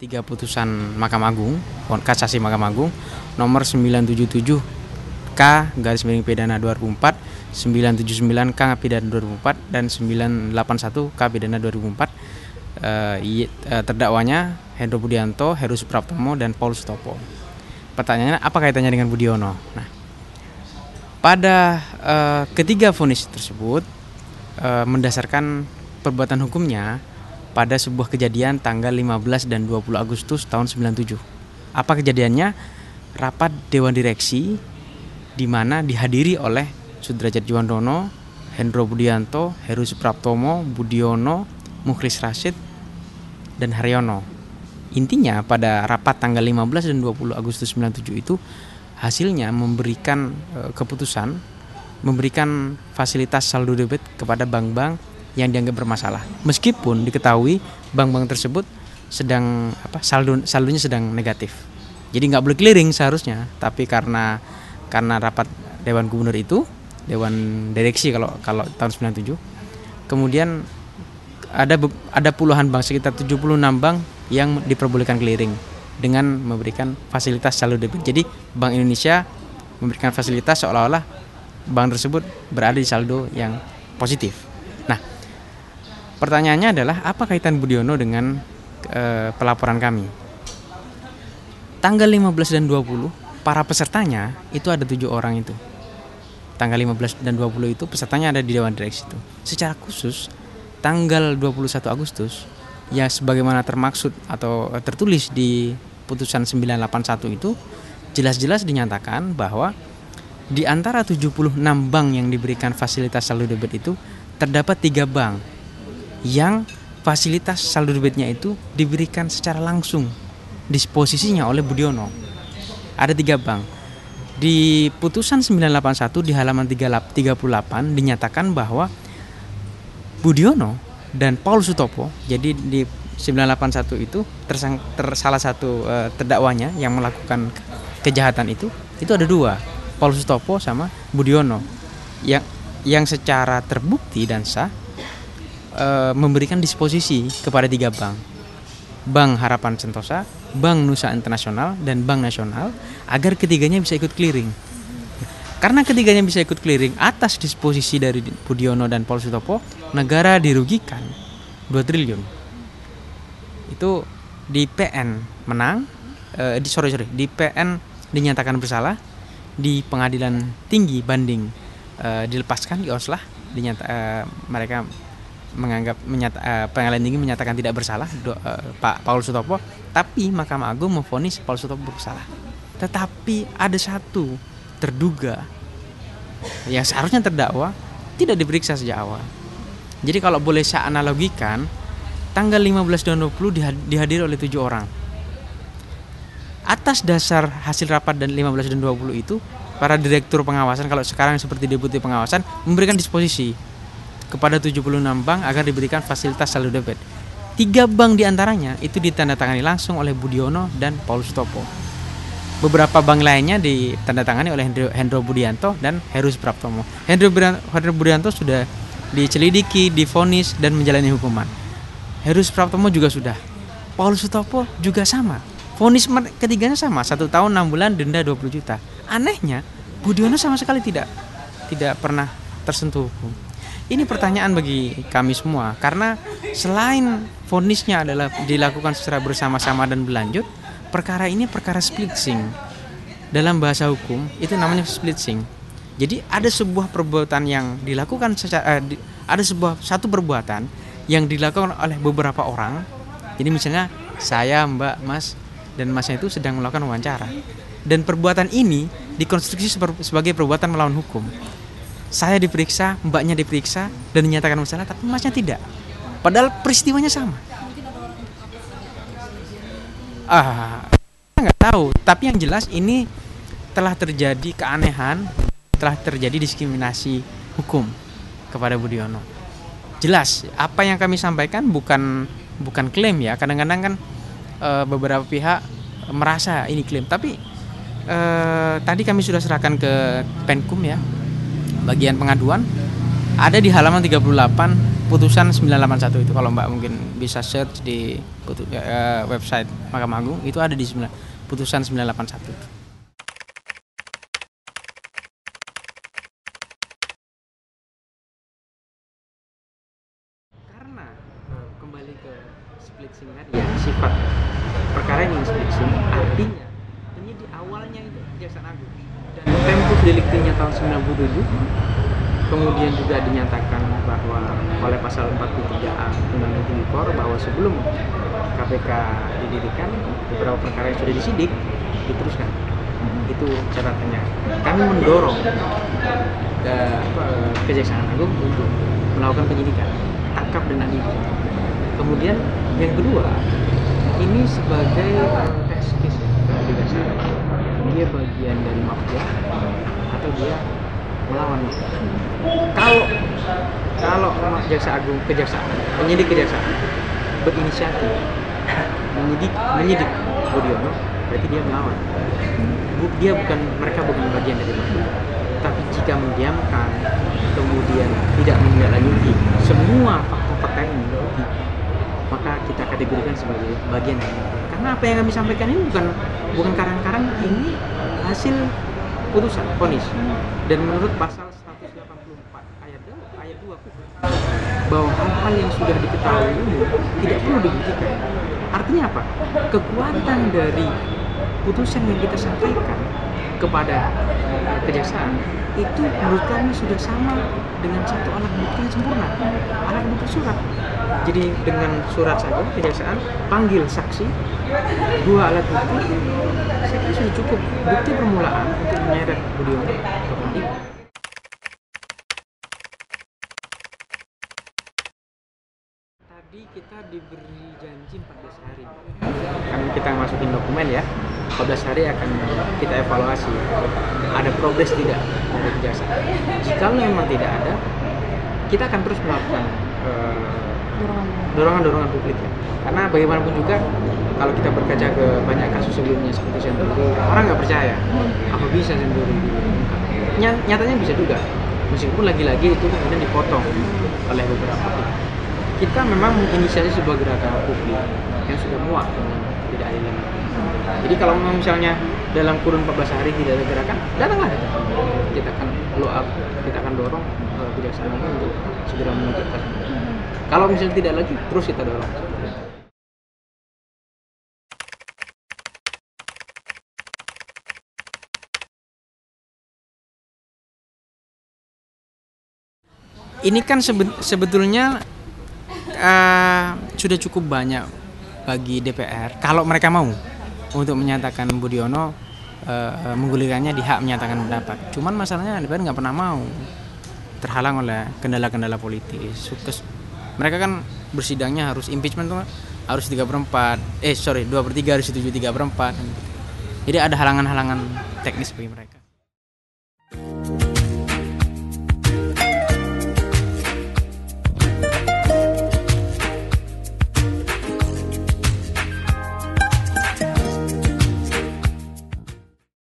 3 putusan Mahkamah Agung, kasasi Mahkamah Agung nomor 977 K garis miring pidana 2004, 979 K pidana 2004 dan 981 K pidana 2004. Terdakwanya Hendro Budianto, Heru Supraptomo dan Paulus Sutopo. Pertanyaannya, apa kaitannya dengan Budiono? Nah, pada ketiga vonis tersebut mendasarkan perbuatan hukumnya pada sebuah kejadian tanggal 15 dan 20 Agustus tahun 97. Apa kejadiannya? Rapat Dewan Direksi di mana dihadiri oleh Sudrajat Djuandono, Hendro Budianto, Heru Supraptomo, Budiono, Mukhlis Rasyid, dan Haryono. Intinya pada rapat tanggal 15 dan 20 Agustus 97 itu hasilnya memberikan keputusan memberikan fasilitas saldo debit kepada bank-bank yang dianggap bermasalah. Meskipun diketahui bank-bank tersebut sedang saldonya sedang negatif. Jadi nggak boleh clearing seharusnya, tapi karena rapat Dewan Gubernur itu, Dewan Direksi kalau tahun 97, kemudian ada puluhan bank, sekitar 76 bank yang diperbolehkan clearing dengan memberikan fasilitas saldo debit. Jadi Bank Indonesia memberikan fasilitas seolah-olah bank tersebut berada di saldo yang positif. Nah, pertanyaannya adalah apa kaitan Budiono dengan pelaporan kami? Tanggal 15 dan 20 para pesertanya itu ada 7 orang itu. Tanggal 15 dan 20 itu pesertanya ada di Dewan Direksi itu. Secara khusus tanggal 21 Agustus yang sebagaimana termaksud atau tertulis di putusan 981 itu jelas-jelas dinyatakan bahwa di antara 76 bank yang diberikan fasilitas saldo debit itu terdapat 3 bank yang fasilitas saldo debitnya itu diberikan secara langsung disposisinya oleh Budiono. Ada 3 bank. Di putusan 981 di halaman 38 dinyatakan bahwa Budiono dan Paulus Sutopo, jadi di 981 itu salah satu terdakwanya yang melakukan kejahatan itu ada 2. Paulus Sutopo sama Budiono yang secara terbukti dan sah memberikan disposisi kepada 3 bank, Bank Harapan Sentosa, Bank Nusa Internasional, dan Bank Nasional agar ketiganya bisa ikut clearing. Karena ketiganya bisa ikut clearing atas disposisi dari Budiono dan Paulus Sutopo, negara dirugikan 2 triliun. Itu di PN menang, di PN dinyatakan bersalah. Di Pengadilan Tinggi banding dilepaskan di Oslah, mereka menganggap Pengadilan Tinggi menyatakan tidak bersalah Pak Paulus Sutopo, tapi Mahkamah Agung memvonis Paulus Sutopo bersalah. Tetapi ada satu terduga yang seharusnya terdakwa tidak diperiksa sejak awal. Jadi kalau boleh saya analogikan, tanggal 15 dan 20 dihadiri oleh 7 orang. Atas dasar hasil rapat dan 15 dan 20 itu, para direktur pengawasan, kalau sekarang seperti deputi pengawasan, memberikan disposisi kepada 76 bank agar diberikan fasilitas saldo debit. 3 bank diantaranya itu ditandatangani langsung oleh Budiono dan Paulus Sutopo. Beberapa bank lainnya ditandatangani oleh Hendro Budianto dan Heru Supraptomo. Hendro Budianto sudah dicelidiki, divonis dan menjalani hukuman. Heru Supraptomo juga sudah. Paulus Sutopo juga sama. Vonis ketiganya sama, 1 tahun 6 bulan, denda 20 juta. Anehnya, Budiono sama sekali tidak pernah tersentuh hukum. Ini pertanyaan bagi kami semua, karena selain vonisnya adalah dilakukan secara bersama-sama dan berlanjut, perkara ini perkara splitsing. Dalam bahasa hukum itu namanya splitsing. Jadi ada sebuah perbuatan yang dilakukan satu perbuatan yang dilakukan oleh beberapa orang. Jadi misalnya saya, Mbak, Mas, dan Masnya itu sedang melakukan wawancara. Dan perbuatan ini dikonstruksi sebagai perbuatan melawan hukum. Saya diperiksa, Mbaknya diperiksa dan dinyatakan bersalah, tapi Masnya tidak. Padahal peristiwanya sama. Nggak tahu. Tapi yang jelas ini telah terjadi keanehan, telah terjadi diskriminasi hukum kepada Budiono. Jelas, apa yang kami sampaikan bukan klaim ya. Kadang-kadang kan beberapa pihak merasa ini klaim, tapi tadi kami sudah serahkan ke Penkum ya, bagian pengaduan, Ada di halaman 38 putusan 981 itu, kalau Mbak mungkin bisa search di website Mahkamah Agung, itu ada di putusan 981 itu. Karena kembali ke splitsing tadi ya, sifat perkara ini splitsing, artinya penyidik awalnya itu Kejaksaan Agung dan tempus deliktinya tahun 97, kemudian juga dinyatakan bahwa oleh pasal 43A Undang-Undang Tipikor bahwa sebelum KPK didirikan beberapa perkara yang sudah disidik diteruskan. Itu catatannya. Kami mendorong Kejaksaan Agung untuk melakukan penyidikan, tangkap dan adili. Kemudian yang kedua, ini sebagai test case ya, dia bagian dari mafia atau dia melawan mafia. Kalau kejaksaan penyidik kejaksaan berinisiatif menyidik Budiono, berarti dia melawan. Mereka bukan bagian dari mafia. Tapi jika mendiamkan, kemudian tidak menindaklanjuti semua fakta-fakta ini, maka kita kategorikan sebagai bagian dari mafia. Karena apa yang kami sampaikan ini bukan karang-karang, ini hasil putusan vonis. Dan menurut pasal 184 ayat 2 bahwa hal-hal yang sudah diketahui ini tidak perlu dibuktikan. Artinya apa? Kekuatan dari putusan yang kita sampaikan kepada kejaksaan itu menurut kami sudah sama dengan satu alat bukti yang sempurna, alat bukti surat. Jadi dengan surat saja kejaksaan panggil saksi, 2 alat bukti, saya kira sudah cukup bukti permulaan untuk menyeret Budiono ke pengadilan. Tadi kita diberi janji 14 hari. Kan kita masukin dokumen ya. 14 hari akan kita evaluasi ada progres tidak dari kejaksaan. Jika memang tidak ada, kita akan terus melakukan dorongan publik ya. Karena bagaimanapun juga kalau kita berkaca ke banyak kasus sebelumnya seperti Senturi, orang nggak percaya apa bisa Senturi diungkap. Nyatanya bisa juga, meskipun lagi-lagi itu kemudian dipotong oleh beberapa pihak. Kita memang menginisiasi sebuah gerakan publik yang sudah muak dengan tidak adil. Jadi kalau misalnya dalam kurun 14 hari tidak ada gerakan, datanglah. Kita akan blow up, kita akan dorong kejaksaan untuk segera menunjukkan. Kalau misalnya tidak lagi, terus kita dorong. Ini kan sebetulnya sudah cukup banyak bagi DPR kalau mereka mau untuk menyatakan Budiono menggulirkannya di hak menyatakan pendapat. Cuman masalahnya DPR nggak pernah mau, terhalang oleh kendala-kendala politis. Mereka kan bersidangnya harus impeachment tuh harus 2/3 harus setuju 3/4. Jadi ada halangan-halangan teknis bagi mereka.